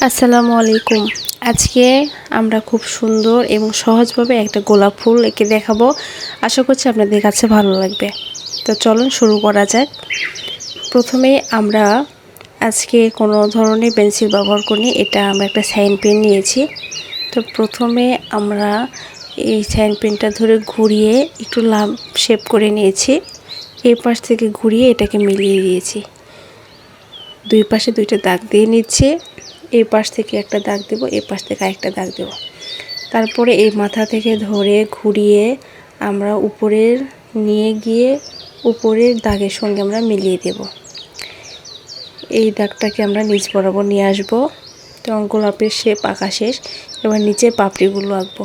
আসসালামু আলাইকুম। আজকে আমরা খুব সুন্দর এবং সহজভাবে একটা গোলাপ ফুল এঁকে দেখাবো। আশা করছি আপনাদের কাছে ভালো লাগবে। তো চলুন শুরু করা যাক। প্রথমে আমরা আজকে কোনো ধরনের পেন্সিল ব্যবহার করিনি, এটা আমরা একটা সাইন পেন নিয়েছি। তো প্রথমে আমরা এই সাইন পেনটা ধরে ঘুরিয়ে একটু লাভ শেপ করে নিয়েছি। এই পাশ থেকে ঘুরিয়ে এটাকে মিলিয়ে দিয়েছি। দুই পাশে দুইটা দাগ দিয়ে নিচ্ছি। এই পাশ থেকে একটা দাগ দেব, এই পাশ থেকে আরেকটা দাগ দেব। তারপরে এই মাথা থেকে ধরে ঘুরিয়ে আমরা উপরের নিয়ে গিয়ে উপরের দাগের সঙ্গে আমরা মিলিয়ে দেব। এই দাগটাকে আমরা নিচ বরাবর নিয়ে আসব। তো গোলাপের শেপ আঁকা শেষ। এবার নিচে পাপড়িগুলো আঁকবো।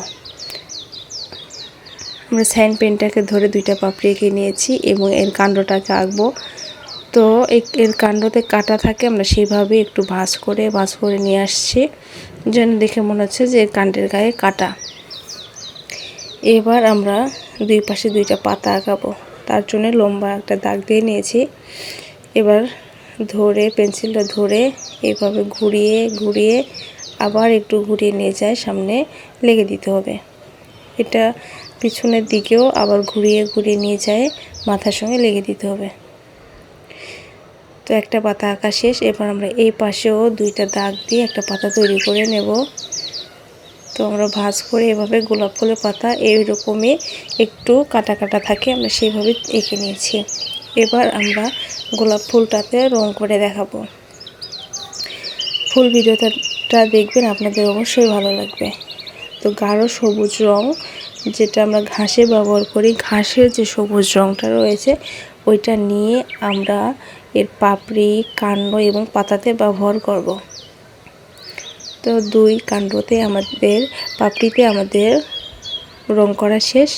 আমরা সাইন পেনটাকে ধরে দুইটা পাপড়ি এঁকে নিয়েছি এবং এর কাণ্ডটাকে আঁকবো। তো এর কাণ্ডতে কাটা থাকে, আমরা সেইভাবে একটু ভাঁজ করে নিয়ে আসছি, যেন দেখে মনে হচ্ছে যে এর কাণ্ডের গায়ে কাটা। এবার আমরা দুই পাশে দুইটা পাতা আঁকাবো। তার জন্য লম্বা একটা দাগ দিয়ে নিয়েছি। এবার ধরে পেন্সিলটা ধরে এইভাবে ঘুরিয়ে আবার একটু ঘুরিয়ে নিয়ে যায় সামনে লেগে দিতে হবে। এটা পিছনের দিকেও আবার ঘুরিয়ে নিয়ে যায় মাথার সঙ্গে লেগে দিতে হবে। তো একটা পাতা আঁকা শেষ। এবার আমরা এই পাশেও দুইটা দাগ দিয়ে একটা পাতা তৈরি করে নেব। তো আমরা ভাঁজ করে এভাবে গোলাপ ফুলের পাতা এইরকমই একটু কাটা থাকে, আমরা সেইভাবে এঁকে নিয়েছি। এবার আমরা গোলাপ ফুলটাতে রং করে দেখাবো। ফুল ভিডিওটা দেখবেন, আপনাদের অবশ্যই ভালো লাগবে। তো গাঢ় সবুজ রং, যেটা আমরা ঘাসে ব্যবহার করি, ঘাসের যে সবুজ রংটা রয়েছে ওইটা নিয়ে আমরা এর পাপড়ি, কাণ্ড এবং পাতাতে ব্যবহার করব। তো দুই কাণ্ডতে পাপড়িতে আমাদের রং করা শেষ।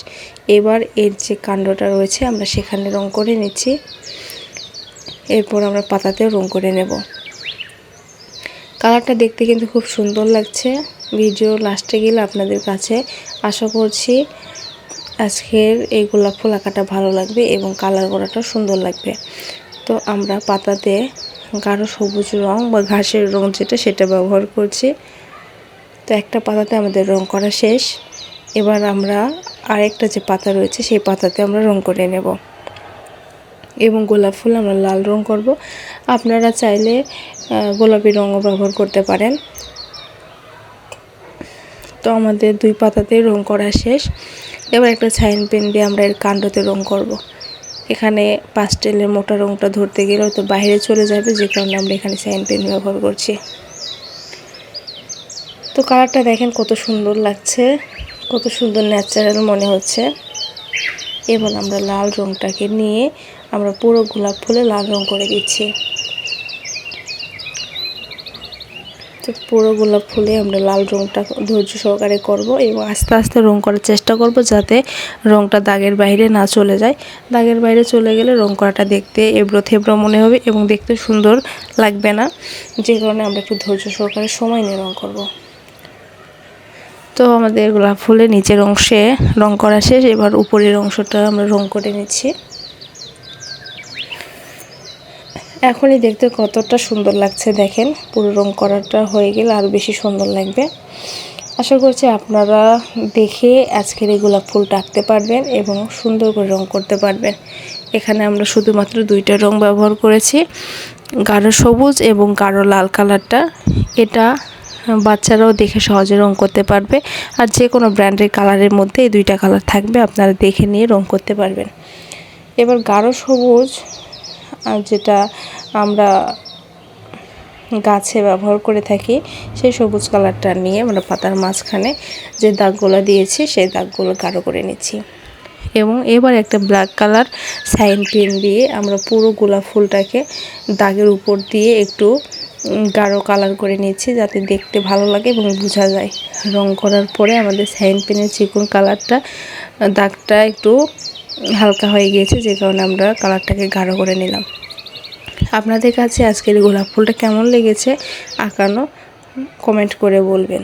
এবার এর যে কাণ্ডটা রয়েছে আমরা সেখানে রং করে নিচ্ছি। এরপর আমরা পাতাতেও রং করে নেব। কালারটা দেখতে কিন্তু খুব সুন্দর লাগছে। ভিডিও লাস্টে গেলে আপনাদের কাছে আশা করছি আজকের এই গোলাপ ফুল আঁকাটা ভালো লাগবে এবং কালার করাটা সুন্দর লাগবে। তো আমরা পাতাতে গাঢ় সবুজ রং বা ঘাসের রং সেটা ব্যবহার করছি। তো একটা পাতাতে আমাদের রং করা শেষ। এবার আমরা আরেকটা যে পাতা রয়েছে সেই পাতাতে আমরা রং করে নেব এবং গোলাপ ফুল আমরা লাল রং করব। আপনারা চাইলে গোলাপি রঙও ব্যবহার করতে পারেন। তো আমাদের দুই পাতাতে রং করা শেষ। এবার একটা সাইন পেন দিয়ে আমরা এর কাণ্ডতে রং করব। এখানে পাস্টেলের মোটা রংটা ধরতে গেলে হয়তো বাইরে চলে যাবে, যে কারণে আমরা এখানে সাইন পেন ব্যবহার করছি। তো কালারটা দেখেন কত সুন্দর লাগছে, কত সুন্দর ন্যাচারাল মনে হচ্ছে। এবার আমরা লাল রংটাকে নিয়ে আমরা পুরো গোলাপ ফুলে লাল রং করে দিচ্ছি। তো পুরো গোলাপ ফুলে আমরা লাল রংটা ধৈর্য সহকারে করব এবং আস্তে আস্তে রং করার চেষ্টা করব, যাতে রংটা দাগের বাইরে না চলে যায়। দাগের বাইরে চলে গেলে রং করাটা দেখতে এবড়ো থেবড়ো মনে হবে এবং দেখতে সুন্দর লাগবে না, যে কারণে আমরা একটু ধৈর্য সহকারে সময় নিয়ে রং করব। তো আমাদের গোলাপ ফুলের নিচের অংশে রং করা শেষ। এবার উপরের অংশটা আমরা রং করে নিচ্ছি। এখনই দেখতে কতটা সুন্দর লাগছে দেখেন। পুরো রং করাটা হয়ে গেলে আরও বেশি সুন্দর লাগবে। আশা করছি আপনারা দেখে আজকের এই গোলাপ ফুলটা আঁকতে পারবেন এবং সুন্দর করে রং করতে পারবেন। এখানে আমরা শুধুমাত্র দুইটা রং ব্যবহার করেছি, গাঢ় সবুজ এবং গাঢ় লাল কালারটা। এটা বাচ্চারাও দেখে সহজে রং করতে পারবে। আর যে কোনো ব্র্যান্ডের কালারের মধ্যে এই দুইটা কালার থাকবে, আপনারা দেখে নিয়ে রং করতে পারবেন। এবার গাঢ় সবুজ, যেটা আমরা গাছে ব্যবহার করে থাকি, সেই সবুজ কালারটা নিয়ে আমরা পাতার মাঝখানে যে দাগগুলো দিয়েছি সেই দাগগুলো গাঢ় করে নিচ্ছি এবং এবার একটা ব্ল্যাক কালার সাইন পেন দিয়ে আমরা পুরো গোলাপ ফুলটাকে দাগের উপর দিয়ে একটু গাঢ় কালার করে নিচ্ছি, যাতে দেখতে ভালো লাগে এবং বোঝা যায়। রং করার পরে আমাদের সাইন পেনের চিকন কালারটা দাগটা একটু হালকা হয়ে গিয়েছে, যে কারণে আমরা কালারটাকে গাঢ় করে নিলাম। আপনাদের কাছে আজকের গোলাপ ফুলটা কেমন লেগেছে আঁকানো কমেন্ট করে বলবেন।